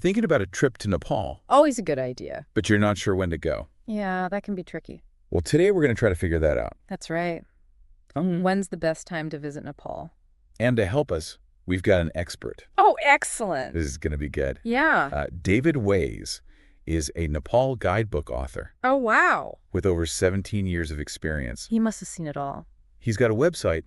thinking about a trip to Nepal, Always a good idea. but you're not sure when to go. Yeah, that can be tricky. Well, today we're going to try to figure that out. That's right. When's the best time to visit Nepal? And to help us, we've got an expert. Oh, excellent. This is going to be good. Yeah. David Ways is a Nepal guidebook author Oh, wow. with over 17 years of experience. He must have seen it all. He's got a website,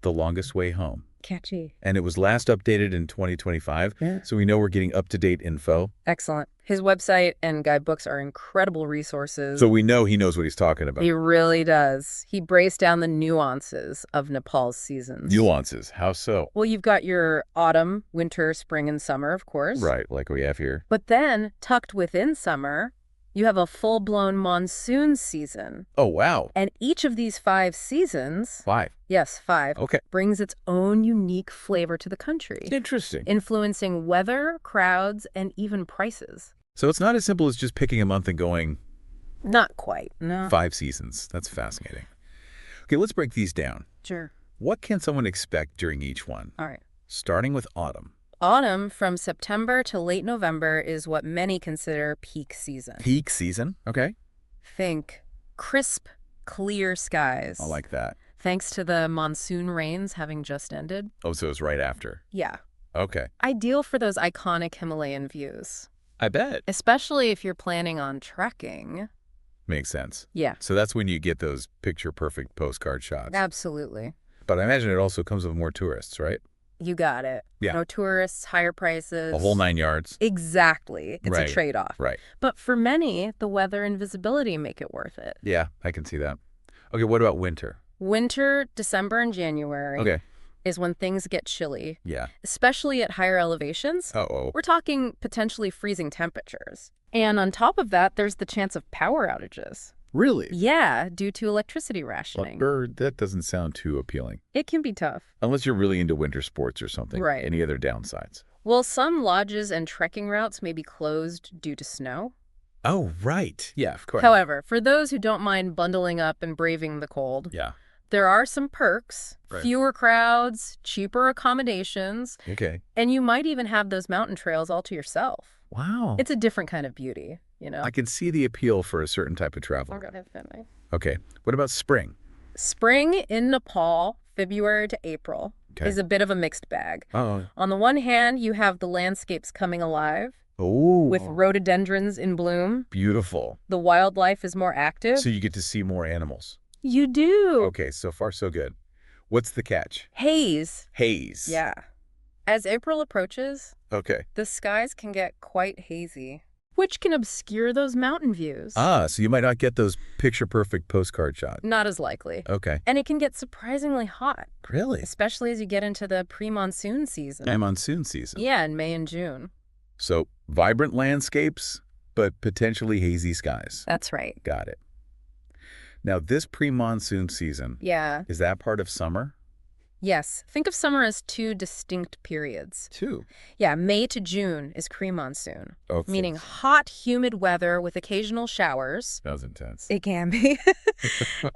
The Longest Way Home. Catchy. And it was last updated in 2025, so we know we're getting up-to-date info. Excellent. His website and guidebooks are incredible resources. So we know he knows what he's talking about. He really does. He breaks down the nuances of Nepal's seasons. Nuances. How so? Well, you've got your autumn, winter, spring, and summer, of course. Right, like we have here. But then, tucked within summer, you have a full-blown monsoon season. Oh, wow. And each of these 5 seasons, 5. yes, 5, Okay. brings its own unique flavor to the country, Interesting. influencing weather, crowds, and even prices. So it's not as simple as just picking a month and going Not quite, no. 5 seasons. That's fascinating. Okay, let's break these down. Sure. What can someone expect during each one? All right. Starting with autumn. Autumn, from September to late November, is what many consider peak season. Peak season. Okay. Think crisp, clear skies. I like that. Thanks to the monsoon rains having just ended. Oh, so it's right after. Yeah. Okay. Ideal for those iconic Himalayan views, I bet. especially if you're planning on trekking. Makes sense. Yeah, So that's when you get those picture-perfect postcard shots. absolutely. But I imagine it also comes with more tourists, right? You got it. Yeah. No tourists, higher prices. A whole 9 yards. Exactly. It's Right. a trade-off. Right. But for many, the weather and visibility make it worth it. Yeah, I can see that. Okay, what about winter? Winter, December and January Okay. is when things get chilly, Yeah. especially at higher elevations. Uh-oh. We're talking potentially freezing temperatures. And on top of that, there's the chance of power outages. Really? Yeah, due to electricity rationing. That doesn't sound too appealing. It can be tough. Unless you're really into winter sports or something. Right. Any other downsides? Well, some lodges and trekking routes may be closed due to snow. Oh, right. Yeah, of course. However, for those who don't mind bundling up and braving the cold, Yeah. there are some perks, Right. fewer crowds, cheaper accommodations, Okay. and you might even have those mountain trails all to yourself. Wow. It's a different kind of beauty, you know? I can see the appeal for a certain type of travel. Okay. Okay. What about spring? Spring in Nepal, February to April, Okay. is a bit of a mixed bag. Oh. On the one hand, you have the landscapes coming alive Oh. with rhododendrons in bloom. Beautiful. The wildlife is more active. So you get to see more animals. You do. Okay, so far so good. What's the catch? Haze. Haze. Yeah. As April approaches, Okay. the skies can get quite hazy, which can obscure those mountain views. Ah, so you might not get those picture-perfect postcard shots. Not as likely. Okay. And it can get surprisingly hot, Really? especially as you get into the pre-monsoon season. And monsoon season. Yeah, in May and June. So vibrant landscapes, but potentially hazy skies. That's right. Got it. Now, this pre-monsoon season, Yeah. is that part of summer? Yes. Think of summer as 2 distinct periods. Too. Yeah, May to June is pre-monsoon, Okay. meaning hot, humid weather with occasional showers. That was intense. It can be.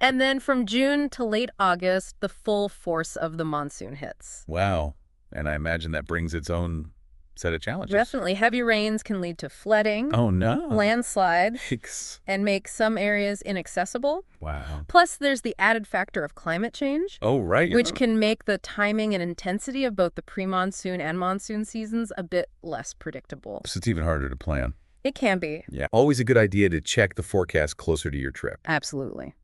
And then from June to late August, the full force of the monsoon hits. Wow. And I imagine that brings its own set of challenges. Definitely. Heavy rains can lead to flooding, Oh, no. landslide, Yikes. and make some areas inaccessible. Wow. Plus, there's the added factor of climate change, Oh, right. which can make the timing and intensity of both the pre-monsoon and monsoon seasons a bit less predictable. So it's even harder to plan. It can be. Yeah. Always a good idea to check the forecast closer to your trip. Absolutely.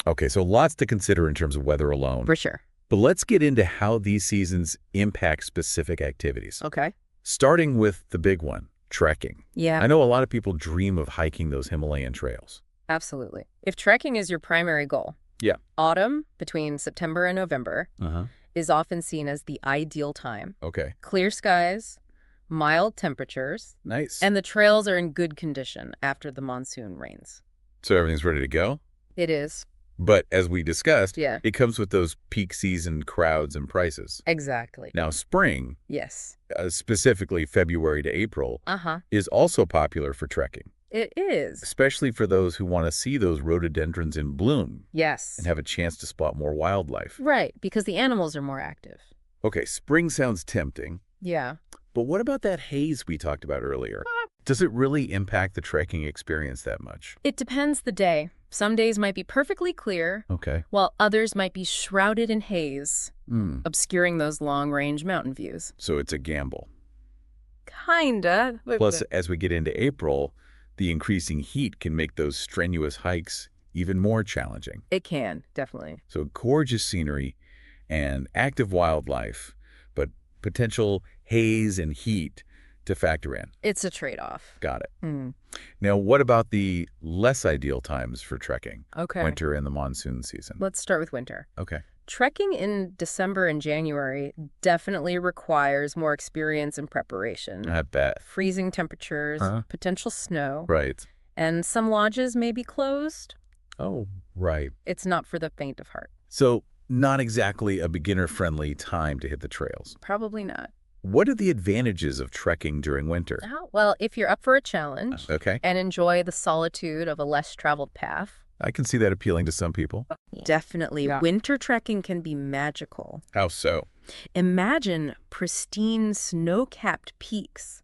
Okay, so lots to consider in terms of weather alone. For sure. But let's get into how these seasons impact specific activities. Okay. Starting with the big one, trekking. Yeah. I know a lot of people dream of hiking those Himalayan trails. Absolutely. If trekking is your primary goal, Yeah. autumn, between September and November, Uh-huh. is often seen as the ideal time. Okay. Clear skies, mild temperatures, Nice. and the trails are in good condition after the monsoon rains. So everything's ready to go? It is. But as we discussed, Yeah. it comes with those peak season crowds and prices. Exactly. Now, spring, Yes. specifically February to April, Uh-huh. is also popular for trekking, It is. especially for those who want to see those rhododendrons in bloom Yes. and have a chance to spot more wildlife. Right, because the animals are more active. Okay, spring sounds tempting, Yeah. But what about that haze we talked about earlier? Does it really impact the trekking experience that much? It depends the day. Some days might be perfectly clear, Okay. while others might be shrouded in haze, Hmm. obscuring those long-range mountain views. So it's a gamble. Kinda. Plus, as we get into April, the increasing heat can make those strenuous hikes even more challenging. It can, definitely. So gorgeous scenery and active wildlife, but potential haze and heat to factor in. It's a trade-off. Got it. Hmm. Now, what about the less ideal times for trekking? Okay. Winter and the monsoon season. Let's start with winter. Okay. Trekking in December and January definitely requires more experience and preparation. I bet. Freezing temperatures, potential snow, Right. and some lodges may be closed. Oh, right. It's not for the faint of heart. So not exactly a beginner-friendly time to hit the trails. Probably not. What are the advantages of trekking during winter? Oh, well, if you're up for a challenge Okay. and enjoy the solitude of a less traveled path, I can see that appealing to some people. definitely winter trekking can be magical. How so? Imagine pristine snow-capped peaks,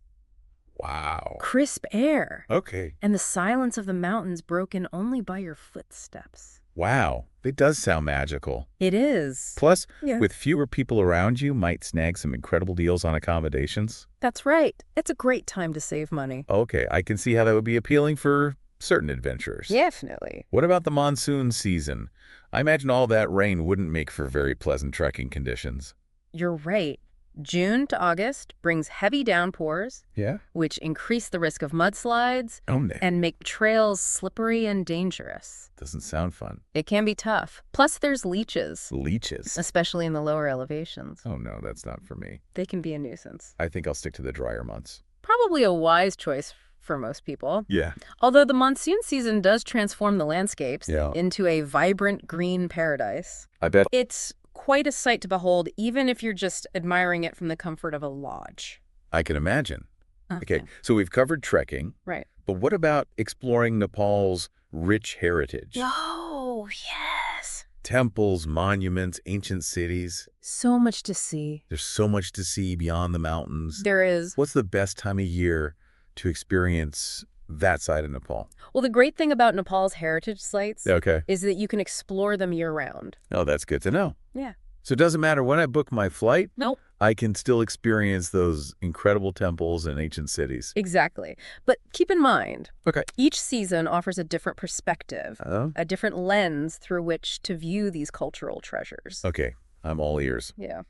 Wow. crisp air, Okay. and the silence of the mountains broken only by your footsteps. Wow. It does sound magical. It is. Plus, Yeah. with fewer people around you, might snag some incredible deals on accommodations. That's right. It's a great time to save money. Okay, I can see how that would be appealing for certain adventurers. Definitely. What about the monsoon season? I imagine all that rain wouldn't make for very pleasant trekking conditions. You're right. June to August brings heavy downpours, Yeah? which increase the risk of mudslides Oh, no. and make trails slippery and dangerous. Doesn't sound fun. It can be tough. Plus, there's leeches, Leeches. especially in the lower elevations. Oh, no, that's not for me. They can be a nuisance. I think I'll stick to the drier months. Probably a wise choice for most people. Yeah. Although the monsoon season does transform the landscapes Yeah. into a vibrant green paradise. I bet. It's quite a sight to behold, even if you're just admiring it from the comfort of a lodge. I can imagine. Okay, so we've covered trekking, Right. but what about exploring Nepal's rich heritage? Oh, yes. Temples, monuments, ancient cities. So much to see. There's so much to see beyond the mountains. There is. What's the best time of year to experience that side of Nepal? Well, the great thing about Nepal's heritage sites Okay. is that you can explore them year-round. Oh, that's good to know. Yeah. So it doesn't matter when I book my flight, Nope. I can still experience those incredible temples and ancient cities. Exactly. But keep in mind, Okay. each season offers a different perspective, Oh, a different lens through which to view these cultural treasures. okay. I'm all ears. Yeah.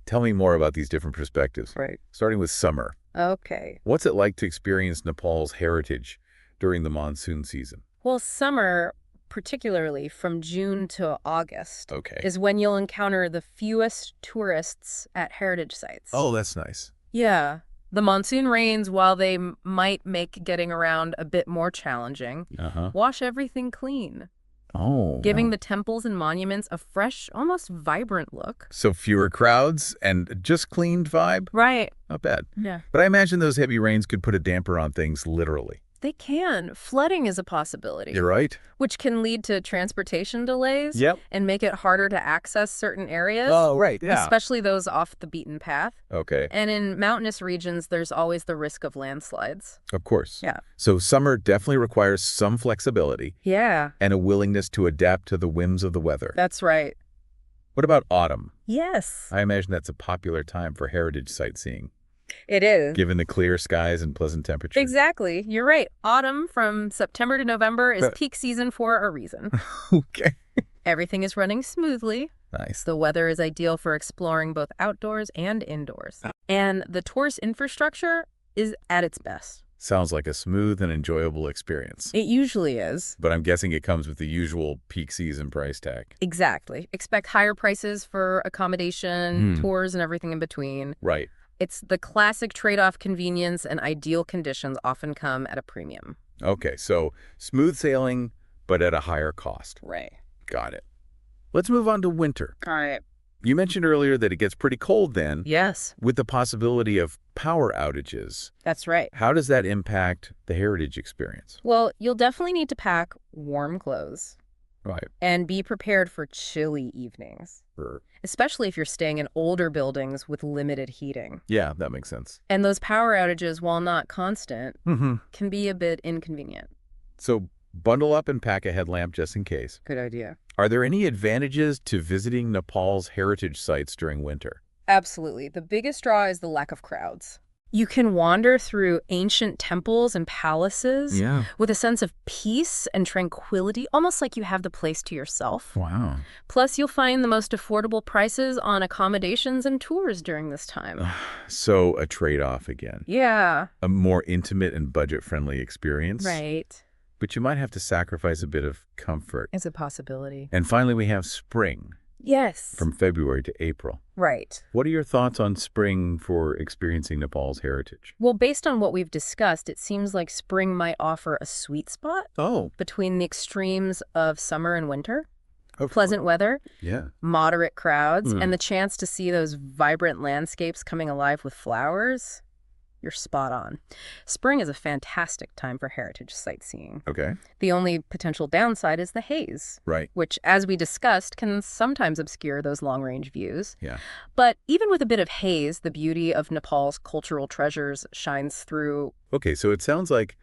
Tell me more about these different perspectives. Right. Starting with summer. Okay. What's it like to experience Nepal's heritage during the monsoon season? Well, summer, particularly from June to August, Okay. is when you'll encounter the fewest tourists at heritage sites. Oh, that's nice. Yeah. The monsoon rains, while they might make getting around a bit more challenging, Uh-huh. wash everything clean, Oh. giving wow. the temples and monuments a fresh, almost vibrant look. So fewer crowds and just cleaned vibe? Right. Not bad. Yeah. But I imagine those heavy rains could put a damper on things literally. They can. Flooding is a possibility, You're right. which can lead to transportation delays Yep. and make it harder to access certain areas, Oh, right. Yeah. especially those off the beaten path. Okay. And in mountainous regions, there's always the risk of landslides. Of course. Yeah. So summer definitely requires some flexibility Yeah, and a willingness to adapt to the whims of the weather. that's right. What about autumn? Yes, I imagine that's a popular time for heritage sightseeing, it is. given the clear skies and pleasant temperatures. Exactly. You're right. Autumn from September to November is But- peak season for a reason. Okay. Everything is running smoothly. Nice. The weather is ideal for exploring both outdoors and indoors. And the tourist infrastructure is at its best. Sounds like a smooth and enjoyable experience. It usually is. But I'm guessing it comes with the usual peak season price tag. Exactly. Expect higher prices for accommodation, tours, and everything in between. Right. It's the classic trade-off. Convenience and ideal conditions often come at a premium. Okay, so smooth sailing, but at a higher cost. Right. Got it. Let's move on to winter. All right. You mentioned earlier that it gets pretty cold then, Yes, with the possibility of power outages. that's right. How does that impact the heritage experience? Well, you'll definitely need to pack warm clothes, Right. And be prepared for chilly evenings, Sure. especially if you're staying in older buildings with limited heating. Yeah, that makes sense. And those power outages, while not constant, Mm-hmm. can be a bit inconvenient. So bundle up and pack a headlamp just in case. Good idea. Are there any advantages to visiting Nepal's heritage sites during winter? Absolutely. The biggest draw is the lack of crowds. You can wander through ancient temples and palaces Yeah. with a sense of peace and tranquility, almost like you have the place to yourself. Wow. Plus, you'll find the most affordable prices on accommodations and tours during this time. So a trade-off again. Yeah. A more intimate and budget-friendly experience. Right. But you might have to sacrifice a bit of comfort. It's a possibility. And finally, we have spring, Yes. from February to April. Right. What are your thoughts on spring for experiencing Nepal's heritage? Well, based on what we've discussed, it seems like spring might offer a sweet spot Oh, between the extremes of summer and winter. of Pleasant weather, Yeah. moderate crowds, Mm. and the chance to see those vibrant landscapes coming alive with flowers. You're spot on. Spring is a fantastic time for heritage sightseeing. Okay. The only potential downside is the haze, Right. which, as we discussed, can sometimes obscure those long-range views. Yeah. But even with a bit of haze, the beauty of Nepal's cultural treasures shines through. Okay, so it sounds like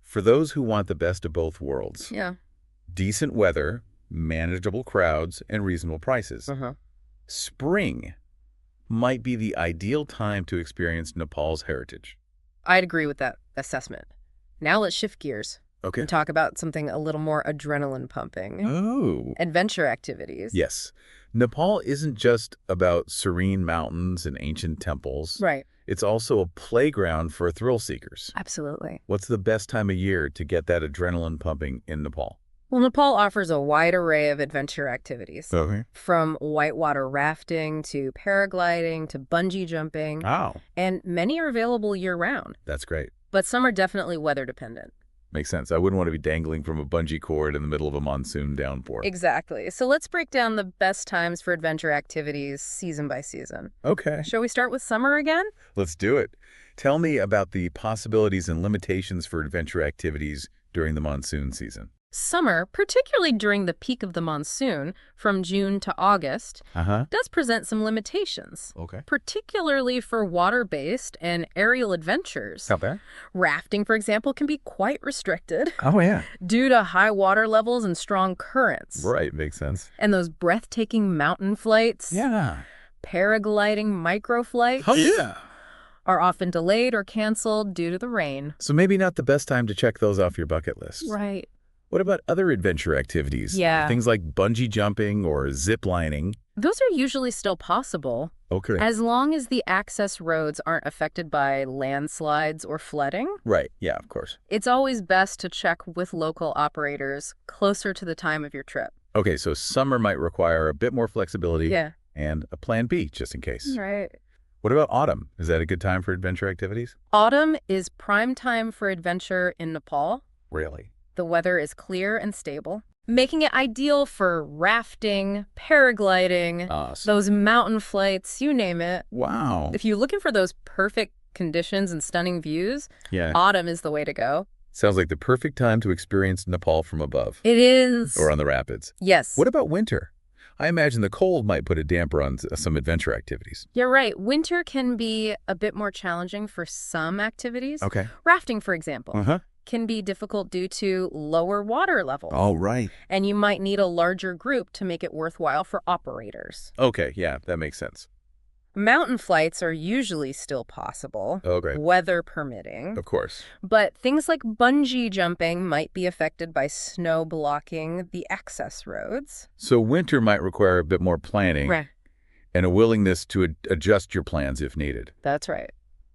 for those who want the best of both worlds, Yeah. decent weather, manageable crowds, and reasonable prices. Uh-huh. Spring might be the ideal time to experience Nepal's heritage. I'd agree with that assessment. Now let's shift gears Okay. and talk about something a little more adrenaline pumping. Oh. Adventure activities. Yes. Nepal isn't just about serene mountains and ancient temples. Right. It's also a playground for thrill seekers. Absolutely. What's the best time of year to get that adrenaline pumping in Nepal? Well, Nepal offers a wide array of adventure activities, Okay. from whitewater rafting to paragliding to bungee jumping, Wow. and many are available year-round. That's great. But some are definitely weather-dependent. Makes sense. I wouldn't want to be dangling from a bungee cord in the middle of a monsoon downpour. Exactly. So let's break down the best times for adventure activities season by season. Okay. Shall we start with summer again? Let's do it. Tell me about the possibilities and limitations for adventure activities during the monsoon season. Summer, particularly during the peak of the monsoon, from June to August, Uh-huh. does present some limitations, Okay. particularly for water-based and aerial adventures. Out there? Rafting, for example, can be quite restricted Oh, yeah. due to high water levels and strong currents. Right. Makes sense. And those breathtaking mountain flights, Yeah. paragliding microflights, Oh, yeah. are often delayed or canceled due to the rain. So maybe not the best time to check those off your bucket list. Right. What about other adventure activities? Yeah. Things like bungee jumping or zip lining. Those are usually still possible, Okay. as long as the access roads aren't affected by landslides or flooding. Right. Yeah, of course. It's always best to check with local operators closer to the time of your trip. Okay, so summer might require a bit more flexibility Yeah. and a plan B just in case. Right. What about autumn? Is that a good time for adventure activities? Autumn is prime time for adventure in Nepal. Really? The weather is clear and stable, making it ideal for rafting, paragliding, those mountain flights, you name it. Wow. If you're looking for those perfect conditions and stunning views, Yeah. autumn is the way to go. Sounds like the perfect time to experience Nepal from above It is. or on the rapids. Yes. What about winter? I imagine the cold might put a damper on some adventure activities. You're right. Winter can be a bit more challenging for some activities. Okay. Rafting, for example, Uh-huh. can be difficult due to lower water levels. All right. And you might need a larger group to make it worthwhile for operators. Okay, yeah, that makes sense. Mountain flights are usually still possible, Oh, great. weather permitting. Of course. But things like bungee jumping might be affected by snow blocking the access roads. So winter might require a bit more planning Right. and a willingness to adjust your plans if needed. That's right.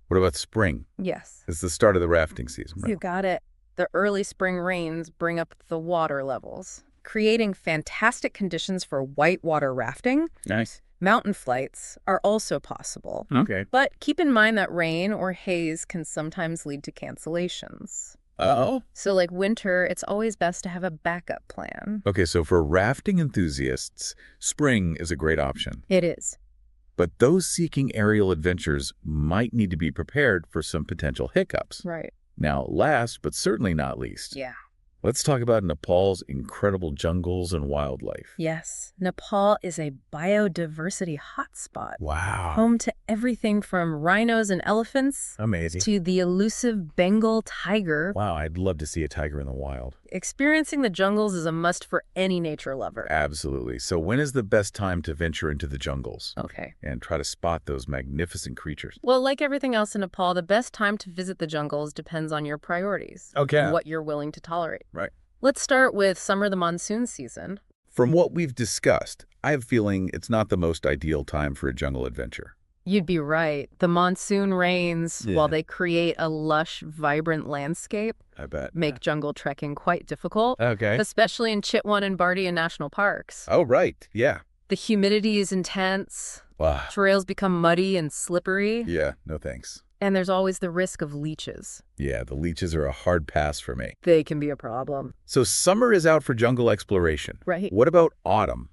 What about spring? Yes. It's the start of the rafting season, right? You got it. The early spring rains bring up the water levels, creating fantastic conditions for whitewater rafting. Nice. Mountain flights are also possible. Okay. But keep in mind that rain or haze can sometimes lead to cancellations. Oh. So like winter, it's always best to have a backup plan. Okay, so for rafting enthusiasts, spring is a great option. It is. But those seeking aerial adventures might need to be prepared for some potential hiccups. Right. Now, last but certainly not least, Yeah. Let's talk about Nepal's incredible jungles and wildlife. Yes, Nepal is a biodiversity hotspot, Wow. home to everything from rhinos and elephants Amazing. to the elusive Bengal tiger. Wow, I'd love to see a tiger in the wild. Experiencing the jungles is a must for any nature lover. Absolutely. So when is the best time to venture into the jungles Okay. and try to spot those magnificent creatures? Well, like everything else in Nepal, the best time to visit the jungles depends on your priorities Okay. and what you're willing to tolerate. Right. Let's start with summer, the monsoon season. From what we've discussed, I have a feeling it's not the most ideal time for a jungle adventure. You'd be right. The monsoon rains, Yeah. while they create a lush, vibrant landscape, I bet. make jungle trekking quite difficult, Okay. especially in Chitwan and Bardia national parks. Oh, right. Yeah. The humidity is intense, Wow. trails become muddy and slippery, Yeah, no thanks. and there's always the risk of leeches. Yeah, the leeches are a hard pass for me. They can be a problem. So summer is out for jungle exploration. Right. What about autumn?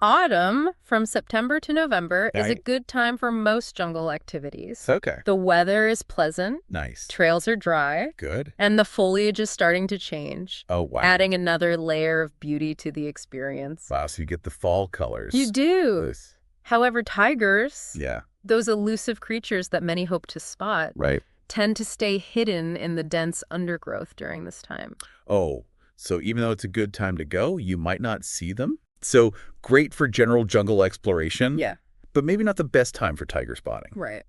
Autumn, from September to November, is a Right. good time for most jungle activities. Okay. The weather is pleasant, Nice. trails are dry, Good. and the foliage is starting to change, Oh, wow. adding another layer of beauty to the experience. Wow, so you get the fall colors. You do. Nice. However, tigers, Yeah, those elusive creatures that many hope to spot, right. tend to stay hidden in the dense undergrowth during this time. Oh, so even though it's a good time to go, you might not see them? So great for general jungle exploration, Yeah, but maybe not the best time for tiger spotting. right.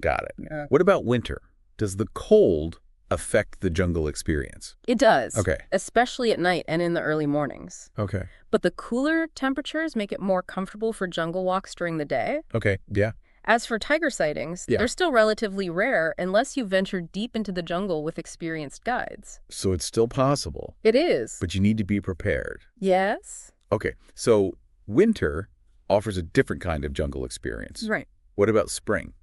Got it. Yeah. What about winter? Does the cold affect the jungle experience? It does. Okay. Especially at night and in the early mornings. Okay. But the cooler temperatures make it more comfortable for jungle walks during the day. Okay. Yeah. As for tiger sightings, Yeah. they're still relatively rare unless you venture deep into the jungle with experienced guides. So it's still possible, It is. but you need to be prepared. Yes. Okay. So winter offers a different kind of jungle experience. Right. What about spring?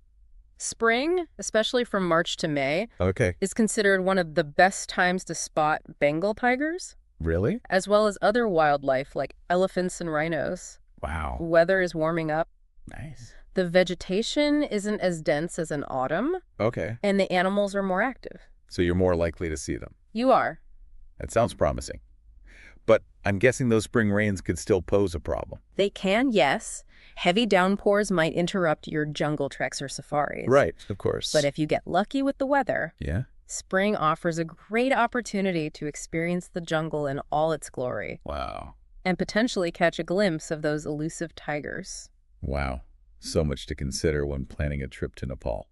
Spring, especially from March to May, Okay. is considered one of the best times to spot Bengal tigers, Really? as well as other wildlife like elephants and rhinos. Wow. Weather is warming up. Nice. The vegetation isn't as dense as in autumn, Okay. and the animals are more active. So you're more likely to see them. You are. That sounds promising. But I'm guessing those spring rains could still pose a problem. They can, yes. Heavy downpours might interrupt your jungle treks or safaris. Right, of course. But if you get lucky with the weather, Yeah? spring offers a great opportunity to experience the jungle in all its glory Wow. and potentially catch a glimpse of those elusive tigers. Wow. So much to consider when planning a trip to Nepal.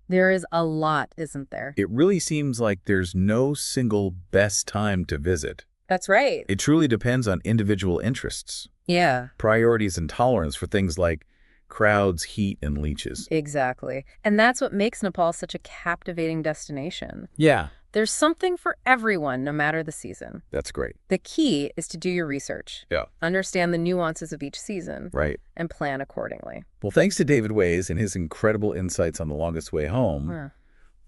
There is a lot, isn't there? It really seems like there's no single best time to visit. That's right. It truly depends on individual interests, Yeah, priorities, and tolerance for things like crowds, heat, and leeches. exactly. And that's what makes Nepal such a captivating destination. Yeah. There's something for everyone, no matter the season. That's great. The key is to do your research, Yeah. understand the nuances of each season, Right. and plan accordingly. Well, thanks to David Ways and his incredible insights on the longest way home, Yeah.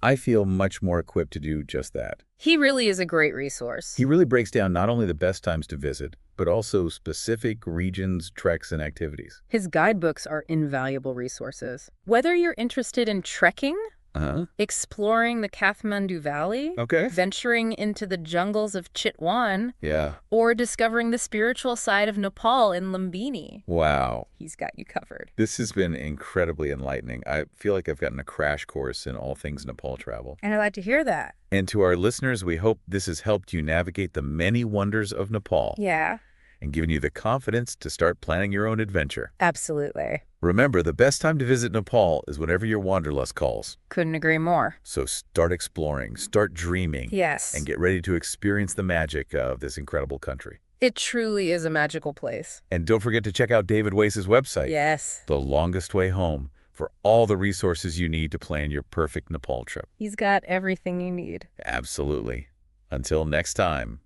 I feel much more equipped to do just that. He really is a great resource. He really breaks down not only the best times to visit, but also specific regions, treks, and activities. His guidebooks are invaluable resources. Whether you're interested in trekking, Uh-huh. exploring the Kathmandu Valley, Okay. venturing into the jungles of Chitwan, Yeah. or discovering the spiritual side of Nepal in Lumbini, Wow. he's got you covered. This has been incredibly enlightening. I feel like I've gotten a crash course in all things Nepal travel. And I'd like to hear that. And to our listeners, we hope this has helped you navigate the many wonders of Nepal Yeah, and given you the confidence to start planning your own adventure. absolutely. Remember, the best time to visit Nepal is whenever your wanderlust calls. Couldn't agree more. So start exploring, start dreaming, Yes. and get ready to experience the magic of this incredible country. It truly is a magical place. And don't forget to check out David Wace's website, Yes. The Longest Way Home, for all the resources you need to plan your perfect Nepal trip. He's got everything you need. Absolutely. Until next time,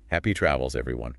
happy travels, everyone.